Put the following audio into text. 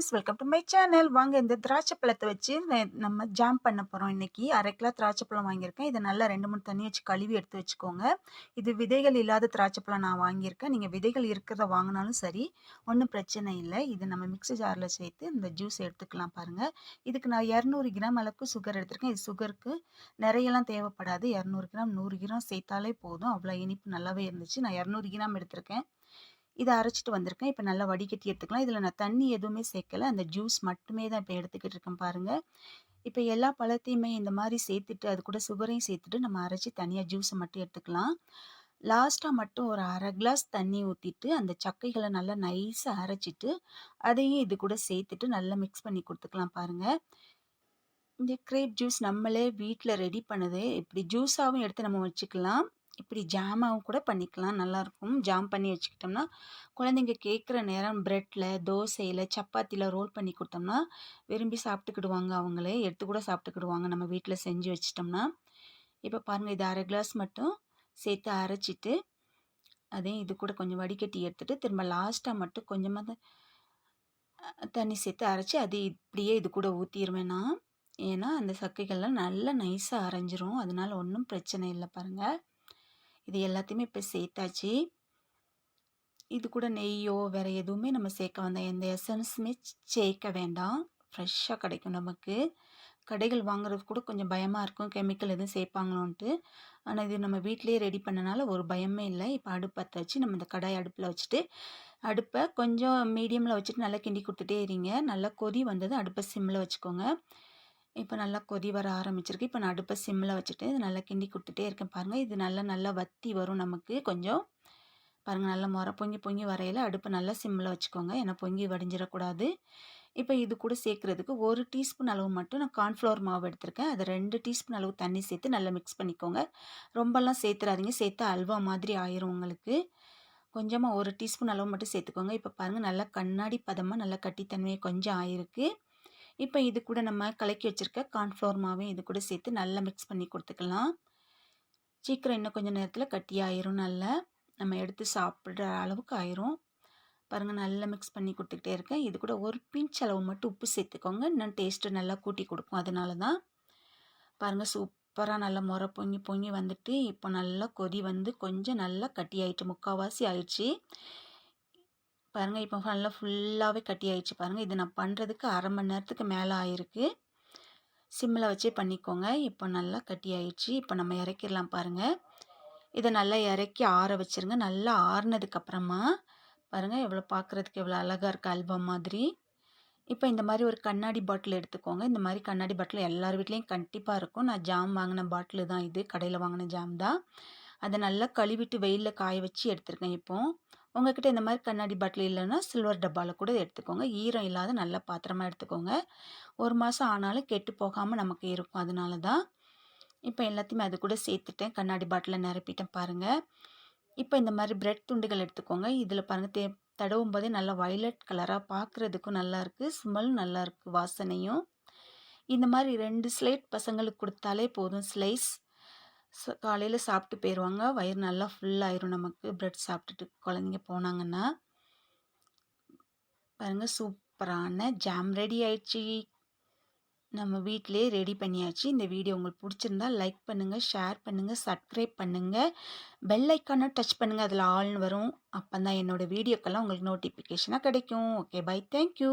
Friends, welcome to my channel. வாங்க இந்த திராட்சை பழத்த வச்சு நம்ம ஜாம் பண்ண போறோம் இன்னைக்கு. 1/2 கிலோ திராட்சை பழம் வாங்கியிருக்கேன். இத நல்லா 2, 3 தண்ணி வச்சு கழுவி எடுத்து வச்சுக்கோங்க. இது விதைகள் இல்லாத திராட்சை பழம் நான் வாங்கியிருக்கேன். நீங்க விதைகள் இருக்கிறத வாங்குனாலும் சரி, ஒண்ணும் பிரச்சனை இல்ல. இத நம்ம மிக்ஸி ஜார்ல சேர்த்து இந்த ஜூஸ் எடுத்துக்கலாம் பாருங்க. இதுக்கு நான் 200 கிராம் அளவுக்கு சுகர் எடுத்திருக்கேன். இது சுகருக்கு நிறையலாம் தேவைப்படாது. 200 கிராம், 100 கிராம் சேர்த்தாலே போதும். அவ்வளோ இனிப்பு நல்லாவே இருந்துச்சு. நான் 200 கிராம் எடுத்திருக்கேன். இத அரைச்சுட்டு வந்திருக்கேன். இப்ப நல்லா வடிகட்டி எடுத்துக்கலாம். இதுல நான் தண்ணி எதுவுமே சேர்க்கல. அந்த ஜூஸ் மட்டுமே தான் இப்ப எடுத்துக்கிட்டு இருக்கேன் பாருங்க. இப்ப எல்லா பழத்தையுமே இந்த மாரி சேர்த்துட்டு, அது கூட சுகரையும் சேர்த்துட்டு நம்ம அரைச்சு தனியா ஜூஸ மட்டும் எடுத்துக்கலாம். லாஸ்ட்டா மட்டும் ஒரு 1/2 கிளாஸ் தண்ணி ஊத்திட்டு, அந்த சக்கைகள நல்லா நைஸா அரைச்சுட்டு, அதையும் இது கூட சேர்த்துட்டு நல்லா மிக்ஸ் பண்ணி குடுத்துக்கலாம் பாருங்க. இந்த கிரேப் ஜூஸ் நம்மளே வீட்ல ரெடி பண்ணது. இப்படி ஜூஸாவும் எடுத்து நம்ம வச்சுக்கலாம். இப்படி ஜாமாவும் கூட பண்ணிக்கலாம். நல்லாயிருக்கும். ஜாம் பண்ணி வச்சுக்கிட்டோம்னா, குழந்தைங்க கேட்குற நேரம் பிரெட்ல, தோசையில, சப்பாத்தில ரோல் பண்ணி குடுத்தோம்னா, விரும்பி சாப்பிட்டுக்கிடுவாங்க அவங்களே. எடுத்து கூட சாப்பிட்டுக்கிடுவாங்க நம்ம வீட்ல செஞ்சு வச்சுட்டோம்னா. இப்ப பாருங்க இது 1/2 கிளாஸ் மட்டும் சேர்த்து அரைச்சிட்டு, அதையும் இது கூட கொஞ்சம் வடிகட்டி எடுத்துட்டு, திரும்ப லாஸ்ட்டா மட்டும் கொஞ்சமா தண்ணி சேர்த்து அரைச்சு, அது இப்படியே இது கூட ஊத்திருவேன் நான். ஏன்னா, அந்த சக்கைகள்லாம் நல்லா நைஸா அரைஞ்சிரும். அதனால ஒண்ணும் பிரச்சனை இல்ல பாருங்க. இது எல்லாத்தையுமே இப்ப சேர்த்தாச்சு. இது கூட நெய்யோ, வேற எதுவுமே நம்ம சேர்க்க வேண்டாம். எந்த எசன்ஸுமே சேர்க்க வேண்டாம். ஃப்ரெஷ்ஷா கிடைக்கும் நமக்கு. கடைகள் வாங்குறது கூட கொஞ்சம் பயமா இருக்கும். கெமிக்கல் எதுவும் சேர்ப்பாங்களோன்ட்டு. ஆனா, இது நம்ம வீட்லயே ரெடி பண்ணனால ஒரு பயமே இல்ல. இப்ப அடுப்பு பத்த வச்சு நம்ம இந்த கடாய் அடுப்புல வச்சுட்டு, அடுப்ப கொஞ்சம் மீடியம்ல வச்சுட்டு நல்லா கிண்டி குடுத்துட்டே இருங்க. நல்லா கொதி வந்ததும் அடுப்ப சிம்ல வச்சுக்கோங்க. இப்ப நல்லா கொதி வர ஆரம்பிச்சிருக்கு. இப்ப நான் அடுப்ப சிம்ல வச்சுட்டு நல்லா கிண்டி குடுத்துட்டே இருக்கேன் பாருங்க. இது நல்லா நல்லா வத்தி வரும் நமக்கு கொஞ்சம். பாருங்க நல்லா பொங்கி பொங்கி வரையில அடுப்ப நல்லா சிம்ல வச்சுக்கோங்க. ஏன்னா பொங்கி வடிஞ்சிடக்கூடாது. இப்ப இது கூட சேர்க்கிறதுக்கு 1 டீஸ்பூன் அளவு மட்டும் நான் கார்ன்ஃப்ளவர் மாவு எடுத்திருக்கேன். அத 2 டீஸ்பூன் அளவு தண்ணி சேர்த்து நல்லா மிக்ஸ் பண்ணிக்கோங்க. ரொம்பலாம் சேர்த்துறாதீங்க. சேர்த்தா அல்வா மாதிரி ஆயிரும் உங்களுக்கு. கொஞ்சமா 1 டீஸ்பூன் அளவு மட்டும் சேர்த்துக்கோங்க. இப்ப பாருங்க நல்லா கண்ணாடி பதமா நல்லா கட்டித்தன்மையா கொஞ்சம் ஆயிருக்கு. இப்ப இது கூட நம்ம கலக்கி வச்சிருக்க கார்ன்ஃப்ளவர் மாவையும் இது கூட சேர்த்து நல்லா மிக்ஸ் பண்ணி குடுத்துக்கலாம். சீக்கிரம் இன்னும் கொஞ்சம் நேரத்தில கட்டியாயிரும் நல்லா. நம்ம எடுத்து சாப்பிடுற அளவுக்கு ஆயிரும். பாருங்க நல்லா மிக்ஸ் பண்ணி குடுத்துக்கிட்டே இருக்கேன். இது கூட ஒரு பிஞ்ச் அளவு மட்டும் உப்பு சேர்த்துக்கோங்க. இன்னும் டேஸ்ட்டு நல்லா கூட்டி குடுக்கும். அதனால தான். பாருங்க சூப்பரா நல்லா பொங்கி பொங்கி வந்துட்டு, இப்போ நல்லா கொதி வந்து கொஞ்சம் நல்லா கட்டியாயிட்டு. முக்காவாசி ஆயிடுச்சு. பாருங்க இப்போ நல்லா ஃபுல்லாவே கட்டியாயிடுச்சு பாருங்க. இது நான் பண்றதுக்கு 1/2 மணி நேரத்துக்கு மேல ஆயிருக்கு. சிம்ல வச்சே பண்ணிக்கோங்க. இப்போ நல்லா கட்டியாயிடுச்சு. இப்போ நம்ம இறக்கிடலாம் பாருங்க. இத நல்லா இறக்கி ஆற வச்சுருங்க. நல்லா ஆறுனதுக்கு அப்புறமா பாருங்க எவ்வளோ பார்க்குறதுக்கு எவ்வளோ அழகா இருக்கு அல்வா மாதிரி. இப்போ இந்த மாரி ஒரு கண்ணாடி பாட்டில் எடுத்துக்கோங்க. இந்த மாரி கண்ணாடி பாட்டில் எல்லார் வீட்லயும் கண்டிப்பா இருக்கும். நான் ஜாம் வாங்கின பாட்டிலு தான் இது. கடையில வாங்கின ஜாம் தான். அத நல்லா கழுவிட்டு வெயில்ல காய வச்சு எடுத்துருக்கேன் இப்போ. உங்ககிட்ட இந்த மாரி கண்ணாடி பாட்டில் இல்லன்னா, சில்வர் டப்பால கூட எடுத்துக்கோங்க. ஈரம் இல்லாத நல்ல பாத்திரமா எடுத்துக்கோங்க. 1 மாசம் ஆனாலும் கெட்டு போகாம நமக்கு இருக்கும். அதனால தான். இப்ப எல்லாத்தையுமே அது கூட சேர்த்துட்டேன். கண்ணாடி பாட்டில்ல நிரப்பிட்டேன் பாருங்க. இப்ப இந்த மாரி பிரெட் துண்டுகள் எடுத்துக்கோங்க. இதில பாருங்க தடவும்போதே நல்லா வயலட் கலரா பார்க்குறதுக்கும் நல்லாயிருக்கு. ஸ்மெல்லும் நல்லாயிருக்கு வாசனையும். இந்த மாரி 2 ஸ்லைஸ் பசங்களுக்கு குடுத்தாலே போதும் ஸ்லைஸ். காலையில சாப்பிட்டு போயிருவாங்க. வயிறு நல்லா ஃபுல் ஆயிரும் நமக்கு பிரெட் சாப்பிட்டுட்டு குழந்தைங்க போனாங்கன்னா. பாருங்க சூப்பரான ஜாம் ரெடி ஆயிடுச்சு. நம்ம வீட்டிலேயே ரெடி பண்ணியாச்சு. இந்த வீடியோ உங்களுக்கு பிடிச்சிருந்தா லைக் பண்ணுங்க, ஷேர் பண்ணுங்க, சப்ஸ்கிரைப் பண்ணுங்க. பெல் ஐக்கான டச் பண்ணுங்க. அதில ஆல்ன்னு வரும். அப்பதான் என்னோட வீடியோக்கெல்லாம் உங்களுக்கு நோட்டிஃபிகேஷனா கிடைக்கும். Okay bye. Thank you.